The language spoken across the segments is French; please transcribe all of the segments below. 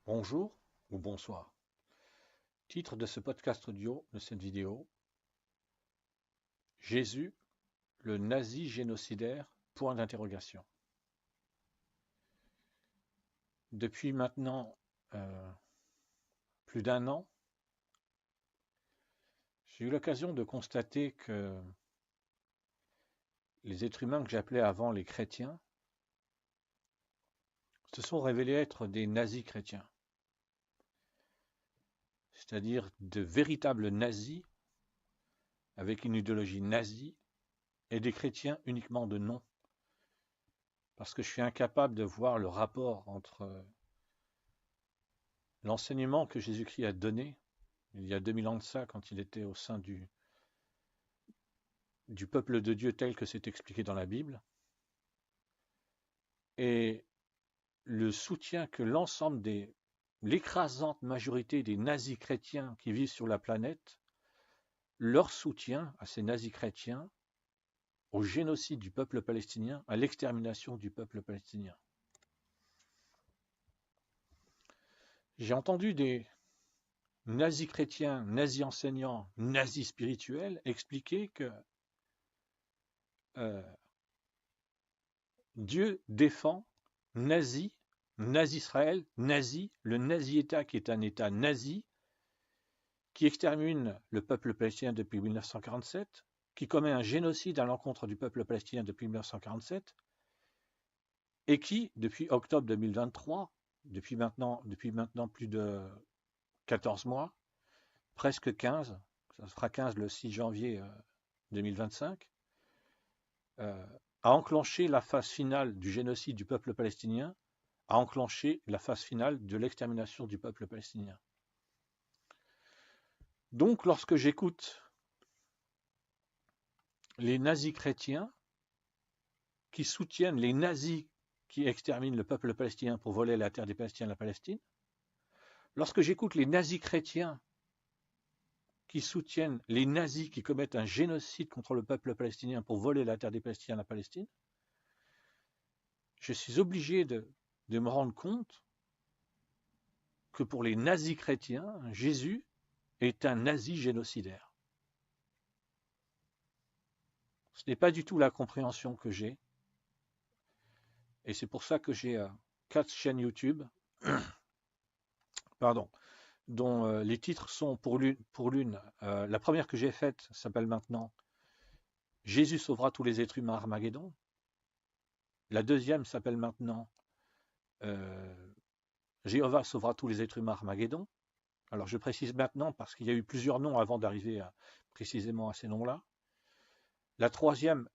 Bonjour ou bonsoir. Titre de ce podcast audio, de cette vidéo, Jésus, le nazi génocidaire, point d'interrogation. Depuis maintenant plus d'un an, j'ai eu l'occasion de constater que les êtres humains que j'appelais avant les chrétiens se sont révélés être des nazis chrétiens, c'est-à-dire de véritables nazis avec une idéologie nazie et des chrétiens uniquement de nom, parce que je suis incapable de voir le rapport entre l'enseignement que Jésus-Christ a donné il y a 2000 ans de ça, quand il était au sein du peuple de Dieu tel que c'est expliqué dans la Bible, et le soutien que l'écrasante majorité des nazis chrétiens qui vivent sur la planète, leur soutien à ces nazis chrétiens, au génocide du peuple palestinien, à l'extermination du peuple palestinien. J'ai entendu des nazis chrétiens, nazis enseignants, nazis spirituels expliquer que euh, Dieu défend nazi, nazi-Israël, nazi, le nazi-État qui est un État nazi, qui extermine le peuple palestinien depuis 1947, qui commet un génocide à l'encontre du peuple palestinien depuis 1947, et qui, depuis octobre 2023, depuis maintenant plus de 14 mois, presque 15, ça sera 15 le 6 janvier 2025, a enclenché la phase finale du génocide du peuple palestinien, a enclenché la phase finale de l'extermination du peuple palestinien. Donc, lorsque j'écoute les nazis chrétiens qui soutiennent les nazis qui exterminent le peuple palestinien pour voler la terre des Palestiniens à la Palestine, lorsque j'écoute les nazis chrétiens qui soutiennent les nazis qui commettent un génocide contre le peuple palestinien pour voler la terre des Palestiniens à la Palestine, je suis obligé de me rendre compte que pour les nazis chrétiens, Jésus est un nazi génocidaire. Ce n'est pas du tout la compréhension que j'ai. Et c'est pour ça que j'ai 4 chaînes YouTube, pardon, dont les titres sont pour l'une. La première que j'ai faite s'appelle maintenant Jésus sauvera tous les êtres humains Armageddon. La deuxième s'appelle maintenant Jéhovah sauvera tous les êtres humains Armageddon. Alors je précise maintenant parce qu'il y a eu plusieurs noms avant d'arriver précisément à ces noms-là. La troisième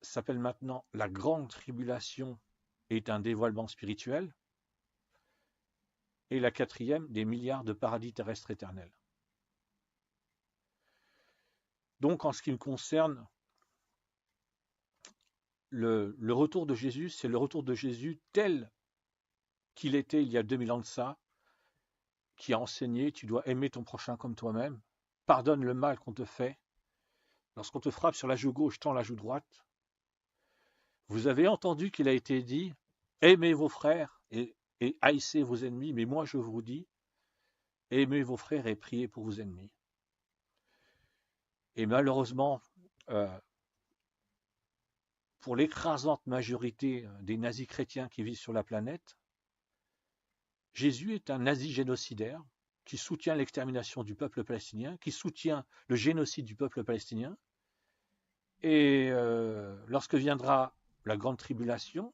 s'appelle maintenant La grande tribulation est un dévoilement spirituel. Et la quatrième, des milliards de paradis terrestres éternels. Donc en ce qui me concerne, le retour de Jésus, c'est le retour de Jésus tel qu'il était il y a 2000 ans de ça, qui a enseigné, tu dois aimer ton prochain comme toi-même, pardonne le mal qu'on te fait, lorsqu'on te frappe sur la joue gauche, tends la joue droite. Vous avez entendu qu'il a été dit, aimez vos frères et haïssez vos ennemis, mais moi je vous dis, aimez vos frères et priez pour vos ennemis. Et malheureusement, pour l'écrasante majorité des nazis chrétiens qui vivent sur la planète, Jésus est un nazi génocidaire qui soutient l'extermination du peuple palestinien, qui soutient le génocide du peuple palestinien. Et lorsque viendra la grande tribulation,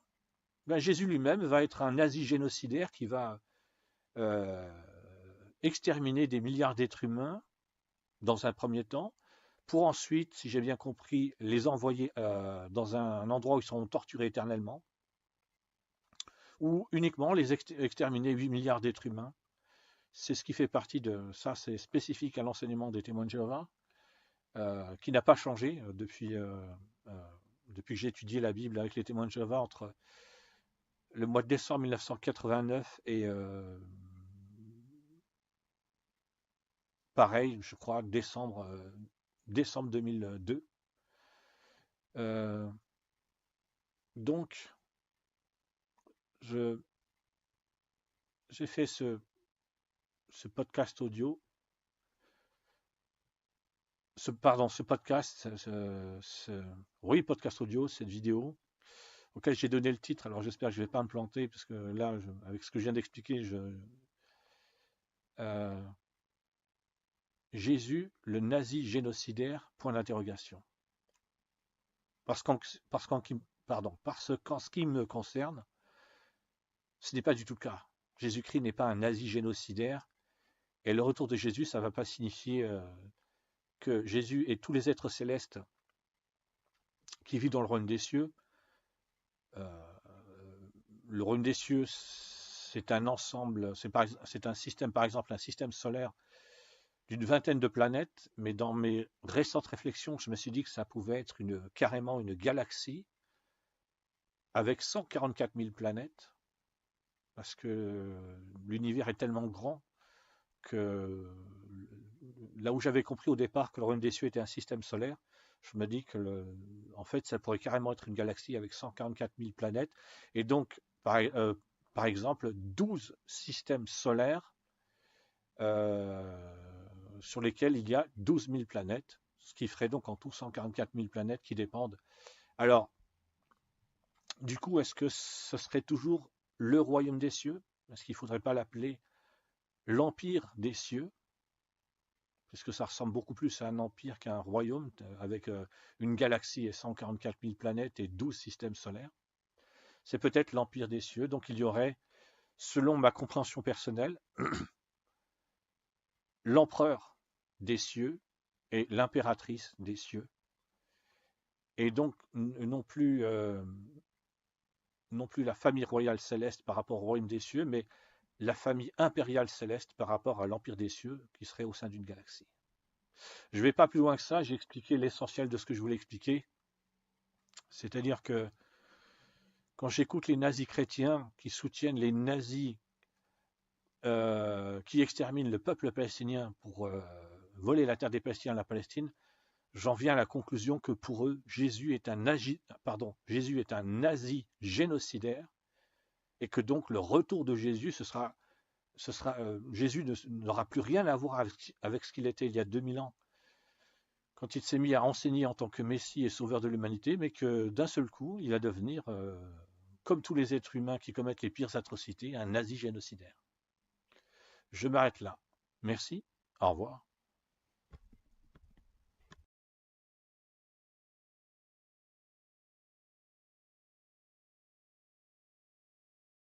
ben Jésus lui-même va être un nazi génocidaire qui va exterminer des milliards d'êtres humains dans un premier temps, pour ensuite, si j'ai bien compris, les envoyer dans un endroit où ils seront torturés éternellement, ou uniquement les exterminer 8 milliards d'êtres humains. C'est ce qui fait partie de ça, c'est spécifique à l'enseignement des témoins de Jéhovah, qui n'a pas changé depuis que j'ai étudié la Bible avec les témoins de Jéhovah entre le mois de décembre 1989 et pareil, je crois, décembre 2002. Donc, je, j'ai fait ce podcast audio, ce podcast, oui, podcast audio, cette vidéo, auquel j'ai donné le titre. Alors j'espère que je ne vais pas me planter, parce que là, avec ce que je viens d'expliquer, euh, Jésus, le nazi génocidaire, point d'interrogation. Parce qu'en ce qui me concerne, ce n'est pas du tout le cas. Jésus-Christ n'est pas un nazi génocidaire, et le retour de Jésus, ça ne va pas signifier que Jésus et tous les êtres célestes qui vivent dans le royaume des cieux, euh, le royaume des cieux, c'est un ensemble, c'est un système, par exemple, un système solaire d'une vingtaine de planètes, mais dans mes récentes réflexions, je me suis dit que ça pouvait être carrément une galaxie avec 144 000 planètes, parce que l'univers est tellement grand que là où j'avais compris au départ que le royaume des cieux était un système solaire, je me dis que en fait, ça pourrait carrément être une galaxie avec 144 000 planètes, et donc, par exemple, 12 systèmes solaires sur lesquels il y a 12 000 planètes, ce qui ferait donc en tout 144 000 planètes qui dépendent. Alors, du coup, est-ce que ce serait toujours le royaume des cieux? Est-ce qu'il ne faudrait pas l'appeler l'empire des cieux? Puisque ça ressemble beaucoup plus à un empire qu'à un royaume, avec une galaxie et 144 000 planètes et 12 systèmes solaires. C'est peut-être l'empire des cieux. Donc il y aurait, selon ma compréhension personnelle, l'empereur des cieux et l'impératrice des cieux. Et donc non plus la famille royale céleste par rapport au royaume des cieux, mais la famille impériale céleste par rapport à l'empire des cieux qui serait au sein d'une galaxie. Je ne vais pas plus loin que ça, j'ai expliqué l'essentiel de ce que je voulais expliquer. C'est-à-dire que quand j'écoute les nazis chrétiens qui soutiennent les nazis qui exterminent le peuple palestinien pour voler la terre des Palestiniens à la Palestine, j'en viens à la conclusion que pour eux, Jésus est un nazi génocidaire, et que donc le retour de Jésus, Jésus n'aura plus rien à voir avec ce qu'il était il y a 2000 ans, quand il s'est mis à enseigner en tant que Messie et sauveur de l'humanité, mais que d'un seul coup, il va devenir, comme tous les êtres humains qui commettent les pires atrocités, un nazi génocidaire. Je m'arrête là. Merci. Au revoir.